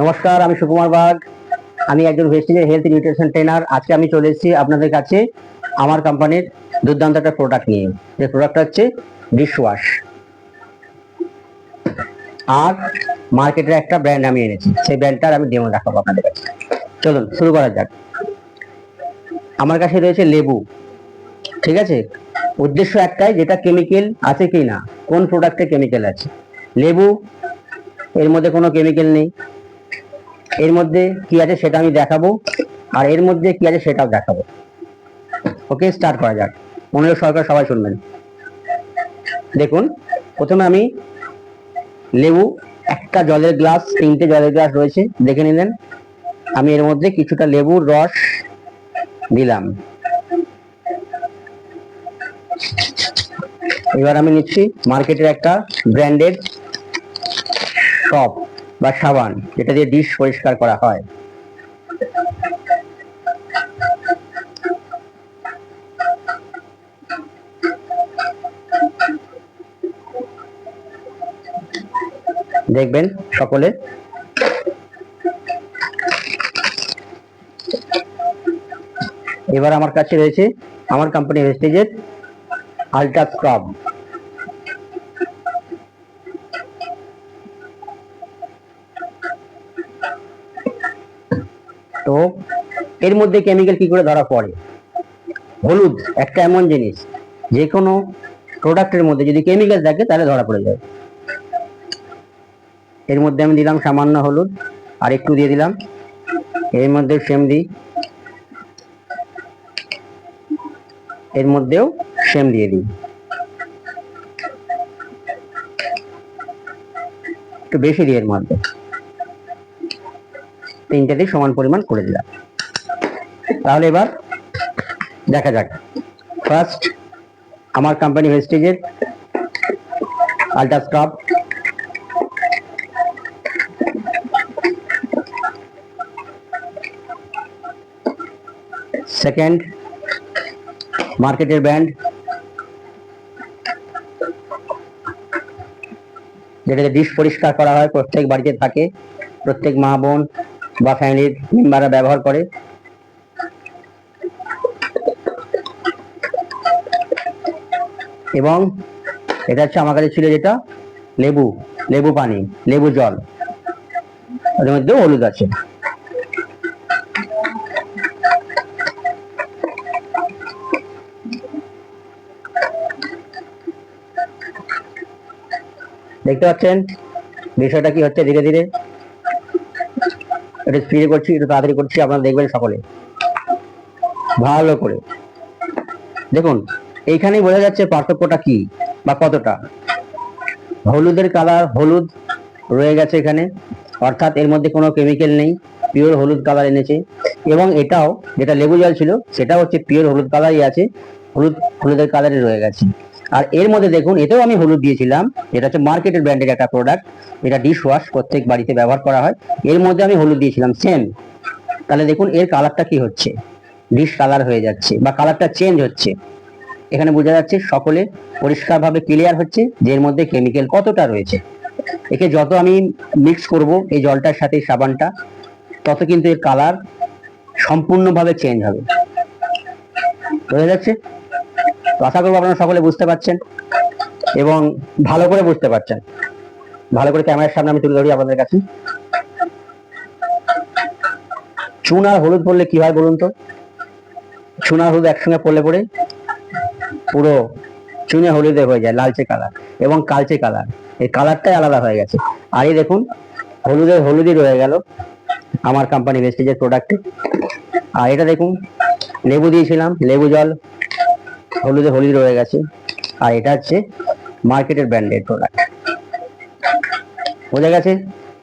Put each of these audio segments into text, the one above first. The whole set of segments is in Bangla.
নমস্কার, আমি সুকুমার বাগ। আমি একজন ভেস্টিজের হেলথ নিউট্রিশন ট্রেনার। আজকে আমি চলে এসেছি আপনাদের কাছে আমার কোম্পানির দুর্দান্ত একটা প্রোডাক্ট নিয়ে। যে প্রোডাক্টটা হচ্ছে ডিশ ওয়াশ, আর মার্কেটের একটা ব্র্যান্ড আমি এনেছি। সেই ব্র্যান্ডটার আমি ডেমো দেখাবো আপনাদের কাছে। চলুন শুরু করা যাক। আমার কাছে রয়েছে লেবু, ঠিক আছে। উদ্দেশ্য একটাই, যেটা কেমিক্যাল আছে কি না, কোন প্রোডাক্টে কেমিক্যাল আছে। লেবু, এর মধ্যে কোনো কেমিক্যাল নেই। এর মধ্যে কি আছে সেটা আমি দেখাবো, আর এর মধ্যে কি আছে সেটাও দেখাবো। ওকে, স্টার্ট করা যাক। মনোযোগ সহকারে সবাই শুনবেন। দেখুন, প্রথমে আমি লেবু, একটা জলের গ্লাস, 3টে জলের গ্লাস রয়েছে, দেখে নিলেন। আমি এর মধ্যে কিছুটা লেবুর রস দিলাম। এবার আমি নিচ্ছি মার্কেটের একটা ব্র্যান্ডেড সপ বা সাবান, যেটা দিয়ে ডিশ পরিষ্কার করা হয়। দেখবেন সকলে। এবার আমার কাছে রয়েছে আমার কোম্পানি ভেস্টিজের আল্ট্রা স্ক্রাব। তো এর মধ্যে কেমিক্যাল কি করে ধরা পড়ে? হলুদ একটা এমন জিনিস, যে কোনো প্রোডাক্টের মধ্যে যদি কেমিক্যাল থাকে তাহলে ধরা পড়ে যায়। এর মধ্যে আমি দিলাম সামান্য হলুদ, আর একটু দিয়ে দিলাম। এর মধ্যে সেম দিই, এর মধ্যেও সেম দিয়ে দিই। একটু বেশি দিই এর মধ্যে, 3টেতে সমান পরিমাণ করে দিলাম। তাহলে এবার দেখা যাক। ফার্স্ট, আমার কোম্পানি ভেস্টিজের আল্ট্রা স্ক্রাব। সেকেন্ড, মার্কেটের ব্র্যান্ড, যেটাতে ডিশ পরিষ্কার করা হয়, প্রত্যেক বাড়িতে থাকে, প্রত্যেক মা বোন বা ফ্যামিলির মেম্বাররা ব্যবহার করে। এবং এটা হচ্ছে আমার কাছে ছিল যেটা লেবু পানি, লেবু জল, ওর মধ্যেও হলুদ আছে। দেখতে পাচ্ছেন বিষয়টা কি হচ্ছে। ধীরে ধীরে এটা স্পিডে করছি, একটু তাড়াতাড়ি করছি, আপনারা দেখবেন সকলে ভালো করে। দেখুন, এইখানেই বোঝা যাচ্ছে পার্থক্যটা কি বা কতটা। হলুদের কালার, হলুদ রয়ে গেছে এখানে, অর্থাৎ এর মধ্যে কোনো কেমিক্যাল নেই, পিওর হলুদ কালার এনেছে। এবং এটাও যেটা লেবু জল ছিল, সেটা হচ্ছে পিওর হলুদ কালারই আছে, হলুদের কালারই রয়ে গেছে। আর এর মধ্যে দেখুন, এতেও আমি হলুদ দিয়েছিলাম, এটা হচ্ছে মার্কেটের ব্র্যান্ডের একটা প্রোডাক্ট, এটা ডিশ ওয়াশ, প্রত্যেক বাড়িতে ব্যবহার করা হয়। এর মধ্যে আমি হলুদ দিয়েছিলাম সেম। তাহলে দেখুন এর কালারটা কি হচ্ছে, ডিশ কালার হয়ে যাচ্ছে বা কালারটা চেঞ্জ হচ্ছে। এখানে বোঝা যাচ্ছে, সকলে পরিষ্কারভাবে ক্লিয়ার হচ্ছে যে এর মধ্যে কেমিক্যাল কতটা রয়েছে। একে যত আমি মিক্স করব এই জলটার সাথে সাবানটা, তত কিন্তু এর কালার সম্পূর্ণভাবে চেঞ্জ হবে। বোঝা যাচ্ছে? তো আশা করবো আপনারা সকলে বুঝতে পারছেন এবং ভালো করে বুঝতে পারছেন। ভালো করে ক্যামেরার সামনে আমি তুলে ধরি আপনাদের কাছে। চুন আর হলুদ পড়লে কি হয় বলুন তো? চুন আর হলুদ একসঙ্গে পড়লে পরে পুরো চুনে হলুদে হয়ে যায় লালচে কালার এবং কালচে কালার, এই কালারটাই আলাদা হয়ে গেছে। আর এই দেখুন, হলুদই রয়ে গেল আমার কোম্পানি ভেস্টিজের প্রোডাক্টে। আর এটা দেখুন, লেবু দিয়েছিলাম, লেবু জল, হলুদ রয়ে গেছে। আর এটা হচ্ছে মার্কেটের ব্র্যান্ডের প্রোডাক্ট। বোঝা গেছে?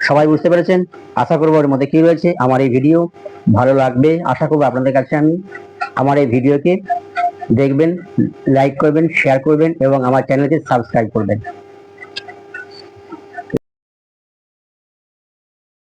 সবাই বুঝতে পেরেছেন? আশা করবো এর মধ্যে কি রয়েছে। আমার এই ভিডিও ভালো লাগবে, আশা করবো আপনাদের কাছে আমি আমার এই ভিডিওকে দেখবেন, লাইক করবেন, শেয়ার করবেন এবং আমার চ্যানেলকে সাবস্ক্রাইব করবেন।